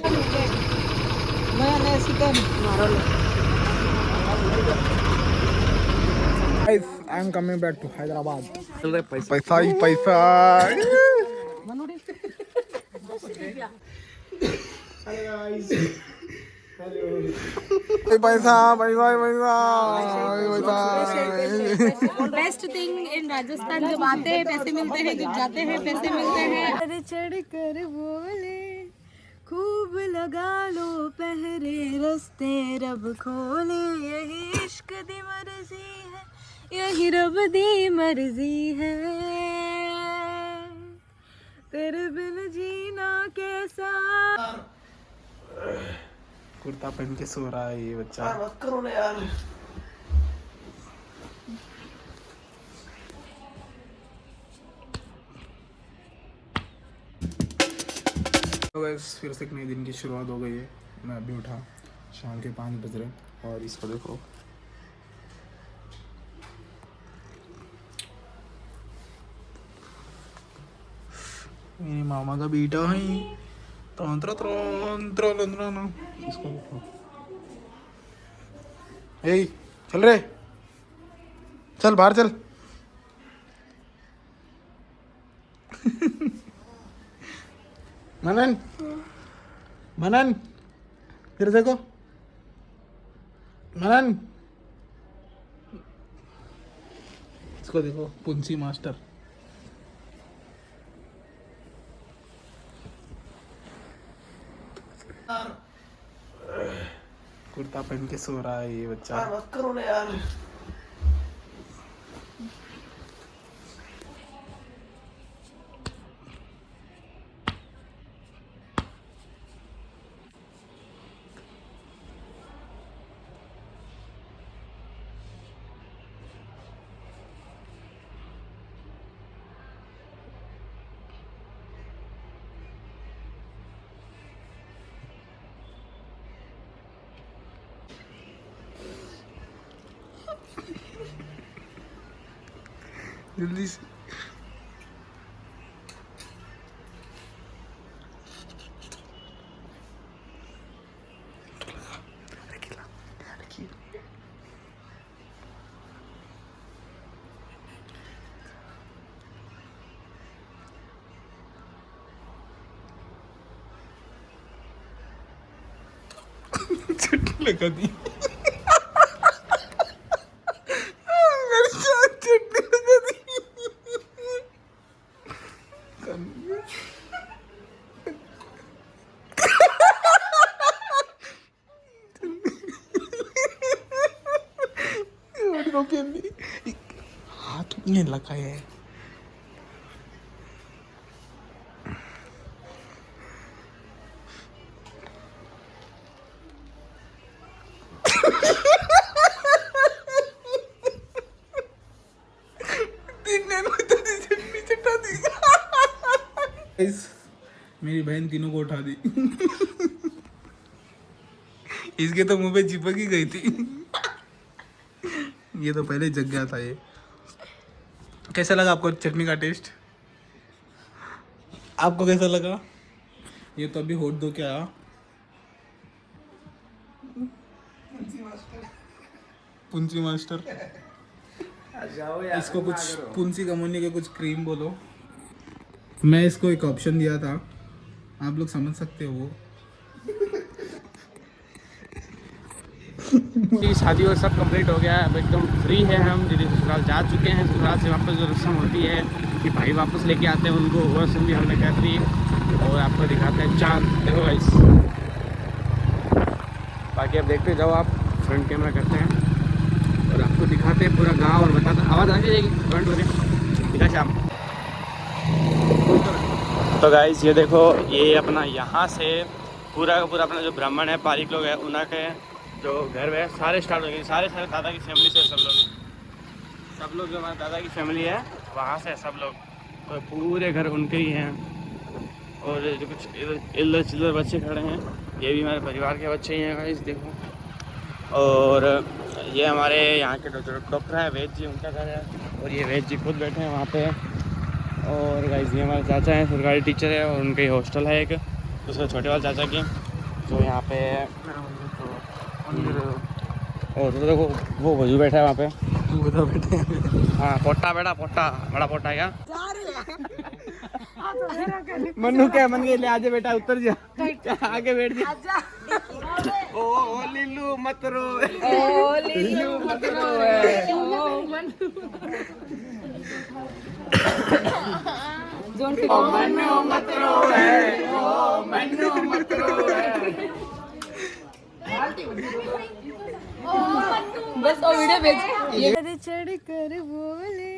Guys, I am coming back to Hyderabad. पैसा ही पैसा. पैसा पैसा पैसा. बेस्ट थिंग इन राजस्थान, जब आते हैं पैसे मिलते हैं, जब जाते हैं पैसे मिलते हैं। चढ़ कर बोले खूब लगा लो पहरे रस्ते रब खोले, यही इश्क दी मर्जी है, यही रब दी मर्जी है, तेरे बिन जीना कैसा। कुर्ता पहन के सो रहा है ये बच्चा. मत करो ना यार. तो गाइस फिर से एक नए दिन की शुरुआत हो गई है. मैं अभी उठा, शाम के 5 बज रहे और इसको देखो. मेरे मामा का बेटा है. इसको देखो. ए चल रे, चल बाहर चल. मनन मनन फिर देखो. मनन इसको देखो, पुंसी मास्टर. कुर्ता पहन के सो रहा है ये बच्चा. मत करो ना यार. जल्दी से. चटनी लगा दी. हाथ में लगा है. मेरी बहन तीनों को उठा दी. इसके तो मुंह पे चिपक ही गई थी. ये तो पहले जग गया था ये. कैसा लगा आपको चटनी का टेस्ट? आपको कैसा लगा? ये तो अभी होट धो के आया. पुंसी मास्टर. इसको कुछ पुंसी कमोनी के कुछ क्रीम बोलो. मैं इसको एक ऑप्शन दिया था, आप लोग समझ सकते हो. शादी और सब कंप्लीट हो गया है. अब एकदम फ्री है. हम दीदी ससुराल जा चुके हैं. ससुराल से वापस जो रस्म होती है कि भाई वापस लेके आते हैं उनको, वो रस्म भी हमने कर दी. और आपको दिखाते हैं चांद. देखो गाइस, बाकी अब देखते जाओ. आप फ्रंट कैमरा करते हैं और आपको दिखाते हैं पूरा गाँव और बताते हैं. आवाज़ आ जाएगी फ्रंट हो गया. दिखा शाम. तो गाइस ये देखो, ये अपना यहाँ से पूरा का पूरा अपना जो ब्राह्मण है, पारिक लोग हैं, उनके जो घर है सारे स्टार्ट हो गए. सारे दादा की फैमिली से सब लोग जो हमारे दादा की फैमिली है वहाँ से सब लोग, तो पूरे घर उनके ही हैं. और जो कुछ इधर चिल्लर बच्चे खड़े हैं, ये भी हमारे परिवार के बच्चे ही हैं गाइस. देखो, और ये हमारे यहाँ के डॉक्टर हैं, वैद्य जी, उनका घर है. और ये वैद्य जी खुद बैठे हैं वहाँ पे. और गाइस ये हमारे चाचा हैं, सरकारी टीचर है, और उनका ही हॉस्टल है एक दूसरे छोटे वाले चाचा की. तो यहाँ पे और तो देखो वो वजू बैठा है वहाँ पे, बैठे हाँ पोटा बेटा, पोटा बड़ा पोटा है क्या? मनु क्या मन के ले आजे बेटा, उतर जा आगे बैठ जा। ओ लिल्लू मत रो, ओ लिल्लू मत रो, ओ मनु जोन ओ मनु मत रो है, ओ मनु मत रो है। बस और वीडियो भेज। ये चढ़ कर बोले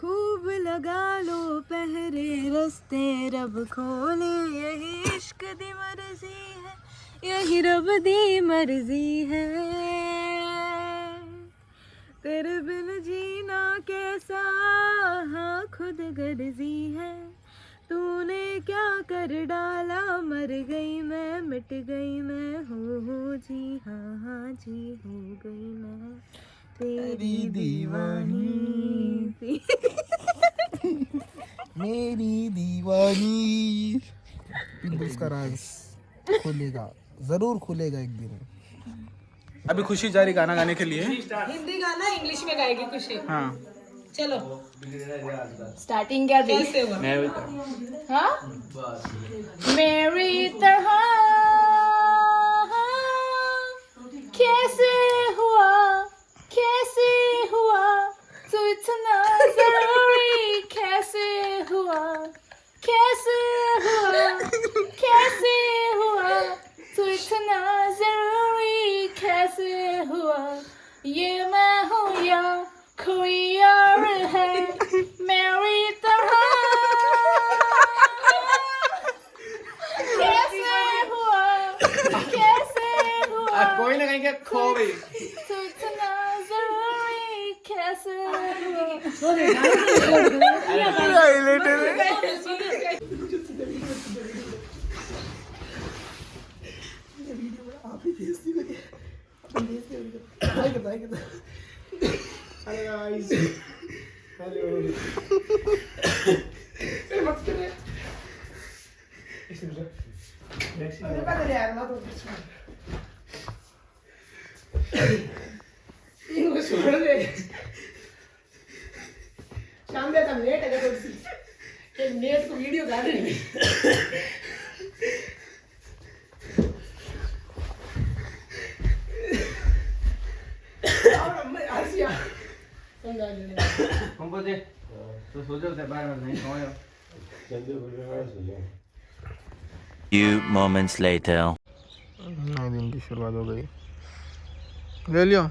खूब लगा लो पहरे, रस्ते रब खोले, यही इश्क दी मर्जी है, यही रब दी मर्जी है। तेरे बिन जीना कैसा, हाँ खुद गर्जी है, तूने क्या कर डाला, मर गई मैं, मिट गई मैं, हो जी हाँ जी, हो गई मैं तेरी दीवानी। मेरी दीवानी। पिंपल्स का राज खुलेगा, जरूर खुलेगा एक दिन। अभी खुशी जा रही गाना गाने के लिए। हिंदी गाना इंग्लिश में गाएगी खुशी। हाँ चलो स्टार्टिंग क्या दी? हाँ मेरी तरह कैसे हुआ, कैसे हुआ तू इतना जरूरी, कैसे हुआ, कैसे हुआ, कैसे हुआ तू इतना जरूरी, कैसे हुआ, ये मैं हूँ या कोई और है मेरी तरह, कैसे हुआ, कैसे हुआ कोई ना कहीं खो गई। तू इतना जरूरी, कैसे नेट को वीडियो गा रहे तो सोचो से बाहर नहीं सोयो। Few moments later. नए दिन की शुरुआत हो गई। ले लियो।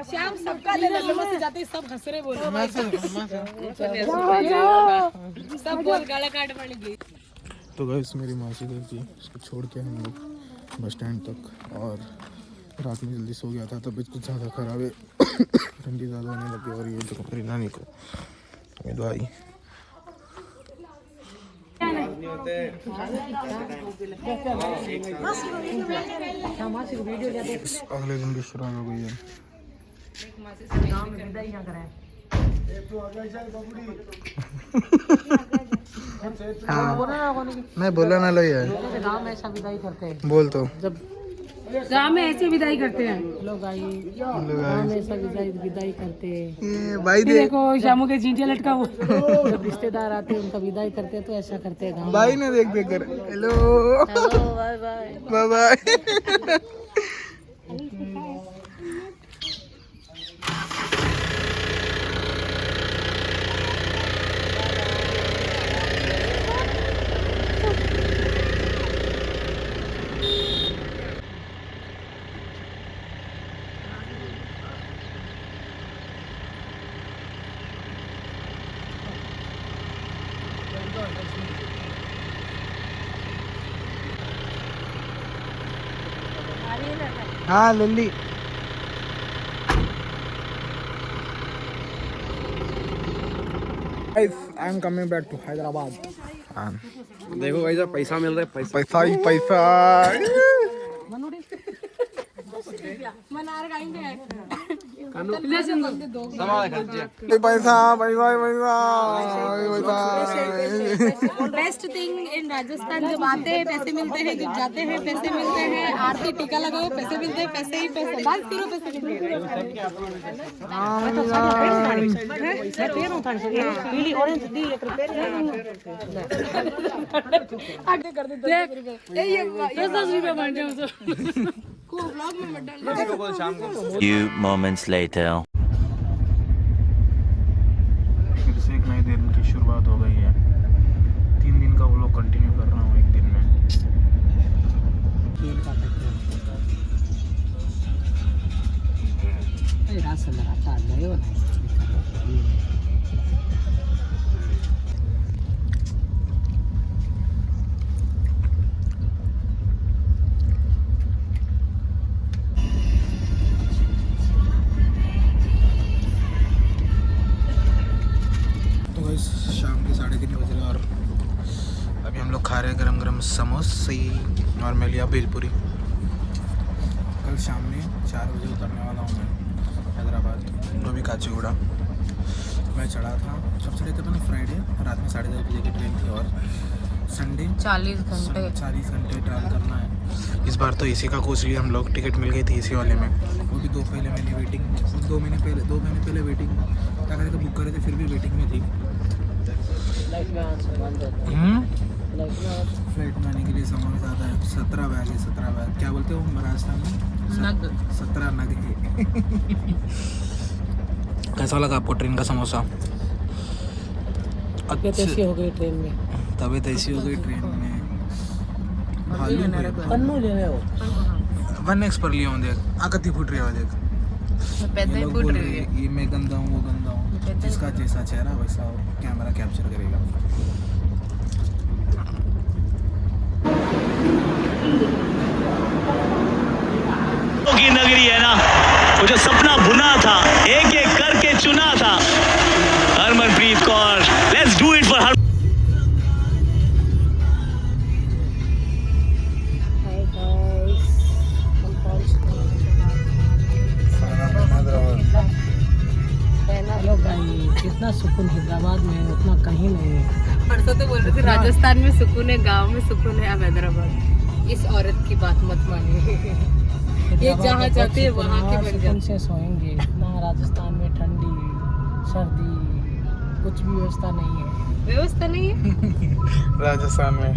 श्याम सबका ले ले जाते सब हंस रहे बोल सब बोल गाला काट पड़ गई। तो गाइस मेरी मासी गई थी, उसको छोड़ के हम लोग बस स्टैंड तक, और रात में जल्दी सो गया था, तबीयत कुछ ज़्यादा ख़राब है, ठंडी ज़्यादा होने लगी, और ये जो मेरी नानी को हमें दवाई। अगले दिन की शुरुआत हो गई है। हाँ, मैं बोला ना लो यार, बोल तो गाँव में ऐसे विदाई करते हैं लोग, गाँव में ऐसा विदाई करते हैं। भाई देखो शामू के चींटे लटका हुआ, जब रिश्तेदार आते हैं उनका विदाई करते हैं तो ऐसा करते हैं गाँव में। भाई ने देख देख कर hello bye bye bye bye. हाँ Lalli I am coming back to Hyderabad. देखो भाई साहब पैसा मिल रहा है, पैसा पैसा ही पैसा। पैसा बेस्ट थिंग इन राजस्थान, जब आते हैं पैसे मिलते हैं, जब जाते हैं पैसे मिलते हैं, आरती टीका लगाओ पैसे मिलते हैं, पैसे ही पैसे, बस तीनों पैसे मिलते हैं। Few moments later. फिर से एक नए दिन की शुरुआत हो गई है। 3 दिन का वो लोग कंटिन्यू कर रहा हूँ एक दिन में। शाम के 3:30 बजे और अभी हम लोग खा रहे हैं गरम गरम समोसे और मैं लिया भेलपुरी। कल शाम में 4 बजे उतरने वाला हूँ मैं हैदराबाद, वो भी काचीगुड़ा। मैं चढ़ा था, सब चढ़े थे अपने फ्राइडे रात में 10:30 बजे की ट्रेन थी और संडे 40 घंटे ट्रैवल करना है। इस बार तो एसी का कोच लिया हम लोग, टिकट मिल गई थी एसी वाले में, वो भी 2 महीने वेटिंग, 2 महीने पहले वेटिंग क्या करके बुक करे थे, फिर भी वेटिंग में थी। फ्लाइट में आने के लिए सामान ज़्यादा है, 17 बैग है, 17 बैग क्या बोलते हो राजस्थान में, 17 नग है। कैसा लगा आपको ट्रेन का समोसा? तबीयत ऐसी हो गई ट्रेन में, तबीयत ऐसी हो गई ट्रेन में। पन्नू लेने हो 1x पर लिया हूँ, देख आकती फूट रही है, देख ये लोग बोल रहे हैं ये मैं गंदा हूँ वो गंदा हूँ, जिसका जैसा चेहरा वैसा कैमरा कैप्चर करेगा। की नगरी है ना, वो जो सपना बुना था, एक एक करके चुना था, Harmanpreet Kaur, let's do it for her. कितना सुकून हैदराबाद में है, उतना कहीं नहीं है। परसों तो बोल रहे थे राजस्थान में सुकून है, गांव में सुकून है, अब हैदराबाद। इस औरत की बात मत मानिए, ये जहाँ जाते हैं वहाँ के बन जाते से सोएंगे। ना राजस्थान में ठंडी सर्दी कुछ भी व्यवस्था नहीं है। व्यवस्था नहीं है राजस्थान में